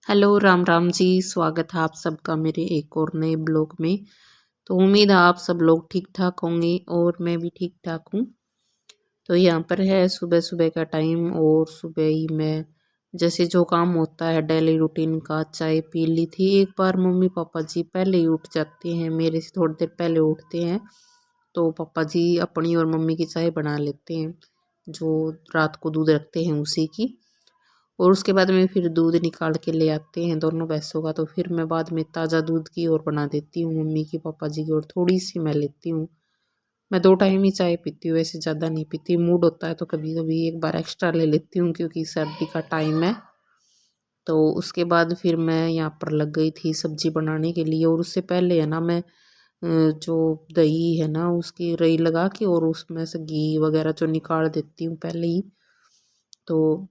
Hello Ram Ram ji. स्वागत है आप सबका मेरे एक और नए ब्लॉग में। तो उम्मीद है आप सब लोग ठीक ठाक होंगे और मैं भी ठीक ठाक हूँ। तो यहाँ पर है सुबह सुबह का टाइम और सुबह ही मैं जैसे जो काम होता है डेली रूटीन का चाय पी ली थी। एक बार मम्मी पापा जी पहले ही उठ जाते हैं, मेरे से थोड़ी देर पहले उठते हैं। तो पापा जी अपनी और मम्मी की चाय बना लेते हैं, जो रात को दूध रखते हैं उसी की। और उसके बाद में फिर दूध निकाल के ले आते हैं दोनों भैंसों का। तो फिर मैं बाद में ताज़ा दूध की और बना देती हूँ मम्मी की पापा जी की, और थोड़ी सी मैं लेती हूँ। मैं 2 टाइम ही चाय पीती हूँ, ऐसे ज़्यादा नहीं पीती। मूड होता है तो कभी कभी एक बार एक्स्ट्रा ले लेती हूँ क्योंकि सर्दी का टाइम है। तो उसके बाद फिर मैं यहाँ पर लग गई थी सब्जी बनाने के लिए। और उससे पहले है ना मैं जो दही है ना उसकी रई लगा के और उसमें से घी वगैरह जो निकाल देती हूँ पहले ही। तो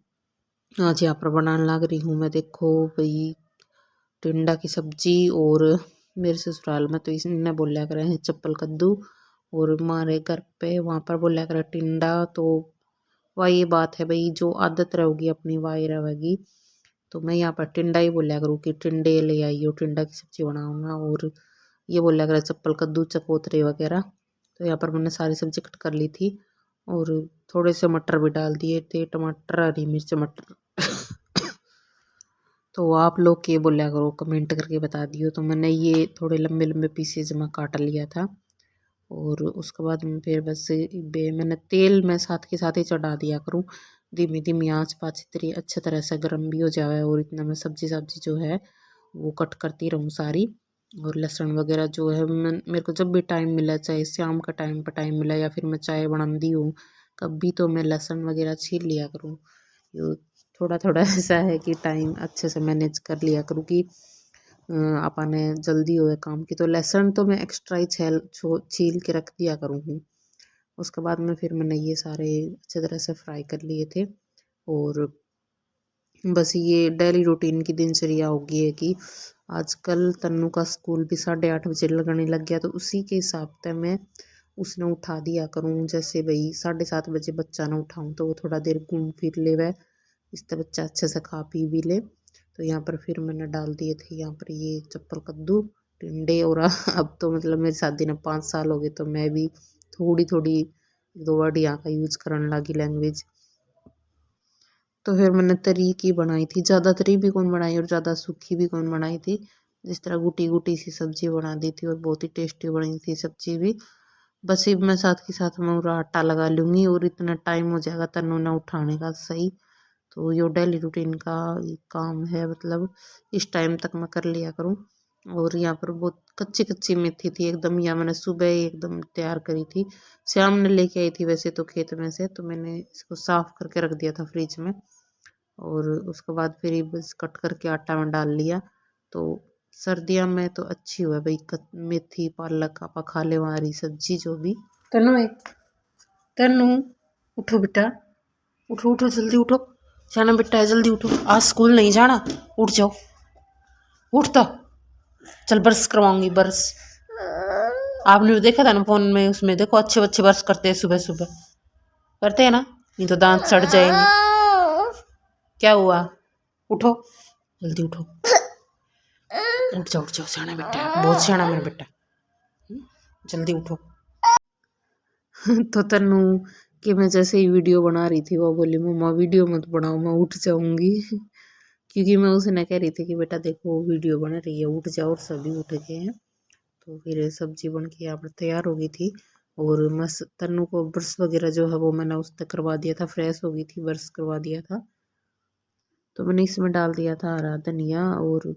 आज यहाँ पर बनाने लग रही हूँ मैं, देखो भाई, टिंडा की सब्जी। और मेरे ससुराल में तो इसने बोला करे हैं चप्पल कद्दू, और हमारे घर पे वहाँ पर बोला करे टिंडा। तो वही ये बात है भाई, जो आदत रहेगी अपनी वही रहेगी। तो मैं यहाँ पर टिंडा ही बोला करूँ कि टिंडे ले आइयो, टिंडा की सब्जी बनाऊंगा। और ये बोला करे चप्पल कद्दू चकोतरे वगैरह। तो यहाँ पर मैंने सारी सब्जी कट कर ली थी और थोड़े से मटर भी डाल दिए थे, टमाटर हरी मिर्च मटर। तो आप लोग के बोला करो, कमेंट करके बता दियो। तो मैंने ये थोड़े लंबे लंबे पीसेज में काट लिया था। और उसके बाद में फिर बस मैंने तेल में साथ के साथ ही चढ़ा दिया करूँ, धीमी धीमी आँच पाँच इतनी अच्छी तरह से गर्म भी हो जाए। और इतना मैं सब्जी सब्जी जो है वो कट करती रहूँ सारी। और लहसुन वगैरह जो है मेरे को जब भी टाइम मिला, चाहे शाम का टाइम पर टाइम मिला या फिर मैं चाय बनाती हूँ कभी, तो मैं लहसुन वगैरह छील लिया करूँ। थोड़ा थोड़ा ऐसा है कि टाइम अच्छे से मैनेज कर लिया करूँ कि आपने जल्दी हो काम की। तो लहसुन तो मैं एक्स्ट्रा ही छील के रख दिया करूँगी। उसके बाद में फिर मैंने ये सारे अच्छे तरह से फ्राई कर लिए थे। और बस ये डेली रूटीन की दिनचर्या होगी है कि आजकल तन्नू का स्कूल भी 8:30 बजे लगने लग गया। तो उसी के हिसाब से मैं उसने उठा दिया करूँ। जैसे भाई 7:30 बजे बच्चा ना उठाऊँ तो वो थोड़ा देर घूम फिर ले, वह इस तरह बच्चा अच्छे से खा पी भी ले। तो यहाँ पर फिर मैंने डाल दिए थे यहाँ पर ये चप्पल कद्दू टिंडे। और अब तो मतलब मेरी शादी ने 5 साल हो गए, तो मैं भी थोड़ी थोड़ी 2 वर्ड यहाँ का यूज करने लगी, लैंग्वेज। तो फिर मैंने तरी की बनाई थी, ज़्यादा तरी भी कौन बनाई और ज़्यादा सूखी भी कौन बनाई थी। जिस तरह गुटी गुटी सी सब्जी बना दी थी और बहुत ही टेस्टी बनी थी सब्जी भी। बस अब मैं साथ के साथ मैं पूरा आटा लगा लूँगी और इतना टाइम हो जाएगा तन्नू ने उठाने का सही। तो यो डेली रूटीन का काम है, मतलब इस टाइम तक मैं कर लिया करूँ। और यहाँ पर बहुत कच्ची कच्ची मेथी थी एकदम, या मैंने सुबह ही एकदम तैयार करी थी। श्याम ने लेके आई थी वैसे तो खेत में से, तो मैंने इसको साफ करके रख दिया था फ्रिज में। और उसके बाद फिर ये बस कट करके आटा में डाल लिया। तो सर्दियों में तो अच्छी हुआ भाई मेथी पालक आपा खा ले हमारी सब्जी जो भी। तनु तनु उठो बेटा, उठो उठो जल्दी उठो, जाना बेटा है, जल्दी उठो, आज स्कूल नहीं जाना, उठ जाओ, उठता। चल बरस करवाऊंगी बरस। आपने भी देखा था ना फोन में, उसमें देखो अच्छे बच्चे बरस करते हैं सुबह सुबह, करते हैं ना, नहीं तो दांत सड़ जाएंगे। क्या हुआ, उठो जल्दी उठो, उठ जाओ सियाना बेटा है, बहुत सियाना मेरा बेटा, जल्दी उठो। तो तन्नू कि मैं जैसे ही वीडियो बना रही थी वो बोली मम्मा वीडियो मत बनाओ मैं उठ जाऊंगी। क्योंकि मैं उसे न कह रही थी कि बेटा देखो वीडियो बन रही है उठ जाओ, और सभी उठ गए हैं। तो फिर सब्जी बन के यहाँ पर तैयार हो गई थी। और मस तन्नू को ब्रश वगैरह जो है वो मैंने उस तक करवा दिया था, फ्रेश हो गई थी, ब्रश करवा दिया था। तो मैंने इसमें डाल दिया था हरा धनिया। और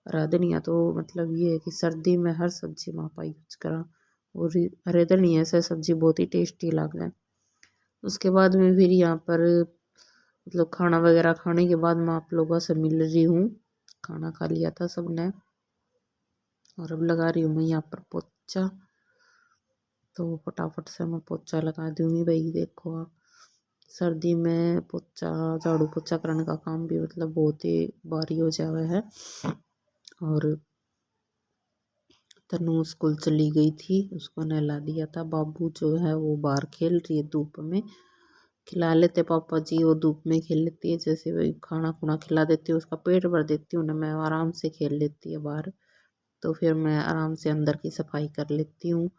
हरा धनिया तो मतलब ये है कि सर्दी में हर सब्जी में आप यूज करा। और हरे धनिया से सब्जी बहुत ही टेस्टी लगता है। उसके बाद में फिर यहाँ पर मतलब खाना वगैरह खाने के बाद मैं आप लोगों से मिल रही हूँ। खाना खा लिया था सबने और अब लगा रही हूँ मैं यहाँ पर पोछा। तो फटाफट से मैं पोछा लगा दूँगी भाई। देखो आप, सर्दी में पोछा झाड़ू पोछा करने का काम भी मतलब बहुत ही भारी हो जावा है। और तनु स्कूल चली गई थी, उसको नहला दिया था। बाबू जो है वो बाहर खेल रही है धूप में। खिला लेते पापा जी, वो धूप में खेल लेती है, जैसे वही खाना खुना खिला देती हूँ, उसका पेट भर देती हूँ ना मैं, आराम से खेल लेती है बाहर। तो फिर मैं आराम से अंदर की सफाई कर लेती हूँ।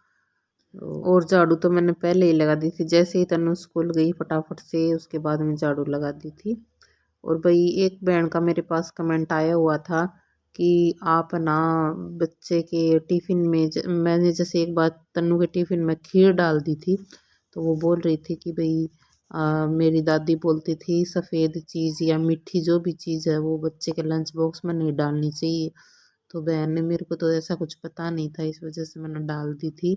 और झाड़ू तो मैंने पहले ही लगा दी थी, जैसे ही तनु स्कूल गई फटाफट से उसके बाद में झाड़ू लगा दी थी। और भाई एक बहन का मेरे पास कमेंट आया हुआ था कि आप ना बच्चे के टिफ़िन में मैंने जैसे एक बार तन्नू के टिफ़िन में खीर डाल दी थी, तो वो बोल रही थी कि भाई मेरी दादी बोलती थी सफ़ेद चीज़ या मीठी जो भी चीज़ है वो बच्चे के लंच बॉक्स में नहीं डालनी चाहिए। तो बहन ने, मेरे को तो ऐसा कुछ पता नहीं था, इस वजह से मैंने डाल दी थी।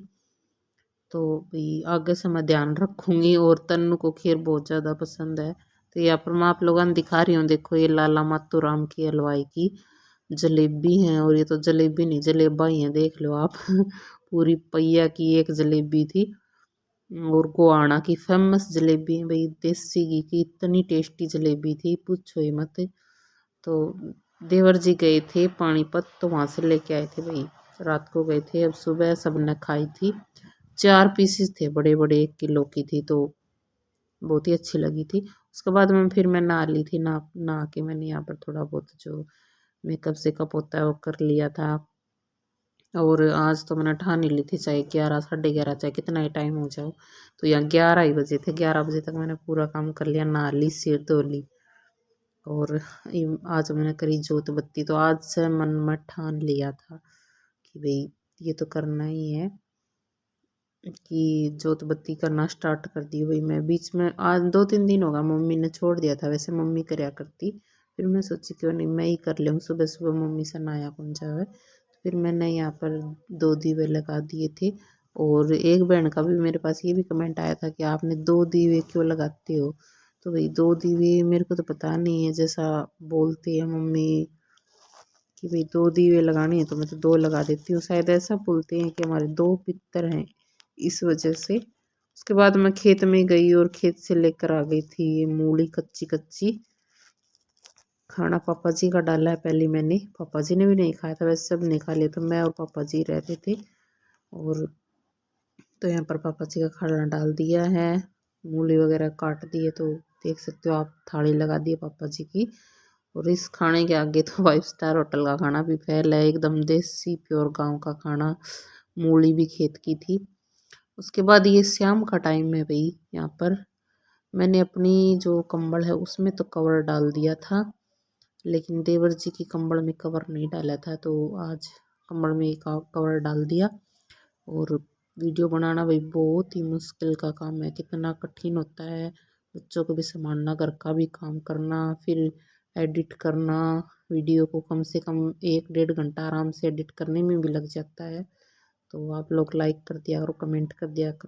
तो भाई आगे से मैं ध्यान रखूंगी। और तन्नू को खीर बहुत ज़्यादा पसंद है। तो यहाँ पर मैं आप लोगों ने दिखा रही हूँ, देखो ये लाला मातूराम की हलवाई की जलेबी है, और ये तो जलेबी नहीं जलेबा ही है, देख लो आप पूरी पहिया की एक जलेबी थी। और गोहाना की फेमस जलेबी है भाई, देसी घी की इतनी टेस्टी जलेबी थी, पूछो ही मत। तो देवर जी गए थे पानीपत, तो वहाँ से लेके आए थे भाई, रात को गए थे, अब सुबह सबने खाई थी। 4 पीसेस थे बड़े बड़े, 1 किलो की थी, तो बहुत ही अच्छी लगी थी। उसके बाद में फिर मैं नहा ली थी, नहा नहा के मैंने यहाँ पर थोड़ा बहुत जो मेकअप सेकअप होता है वो कर लिया था। और आज तो मैंने ठान ही ली थी, चाहे 11 साढ़े 11 चाहे कितना ही टाइम हो जाओ, तो यहाँ 11 ही बजे थे, 11 बजे तक मैंने पूरा काम कर लिया, नहा ली, सिर धो ली। और आज मैंने करी जोत बत्ती, तो आज से मन में ठान लिया था कि भाई ये तो करना ही है, कि जोत बत्ती करना स्टार्ट कर दी भाई। मैं बीच में आज 2-3 दिन होगा मम्मी ने छोड़ दिया था, वैसे मम्मी करया करती, फिर मैं सोची क्यों नहीं मैं ही कर लूँ, सुबह सुबह मम्मी से नया कौन जावे। तो फिर मैंने यहाँ पर 2 दीवे लगा दिए थे। और एक बहन का भी मेरे पास ये भी कमेंट आया था कि आपने 2 दीवे क्यों लगाते हो। तो भाई 2 दीवे मेरे को तो पता नहीं है, जैसा बोलती है मम्मी कि भाई 2 दीवे लगाने हैं तो मैं तो 2 लगा देती हूँ, शायद ऐसा बोलते हैं कि हमारे 2 पितर हैं, इस वजह से। उसके बाद मैं खेत में गई और खेत से लेकर आ गई थी ये मूली कच्ची कच्ची। खाना पापा जी का डाला है पहले मैंने, पापा जी ने भी नहीं खाया था, वैसे सब नहीं खा लिया, तो मैं और पापा जी रहते थे। और तो यहाँ पर पापा जी का खाना डाल दिया है, मूली वगैरह काट दिए, तो देख सकते हो आप, थाली लगा दी है पापा जी की। और इस खाने के आगे तो 5 स्टार होटल का खाना भी फेल है, एकदम देसी प्योर गांव का खाना। मूली भी खेत की थी। उसके बाद ये शाम का टाइम है भाई, यहाँ पर मैंने अपनी जो कंबल है उसमें तो कवर डाल दिया था, लेकिन देवर जी की कंबल में कवर नहीं डाला था, तो आज कंबल में कवर डाल दिया। और वीडियो बनाना भाई बहुत ही मुश्किल का काम है, कितना कठिन होता है, बच्चों को भी संभालना, घर का भी काम करना, फिर एडिट करना, वीडियो को कम से कम 1-1.5 घंटा आराम से एडिट करने में भी लग जाता है। तो आप लोग लाइक कर दिया करो, कमेंट कर दिया करो।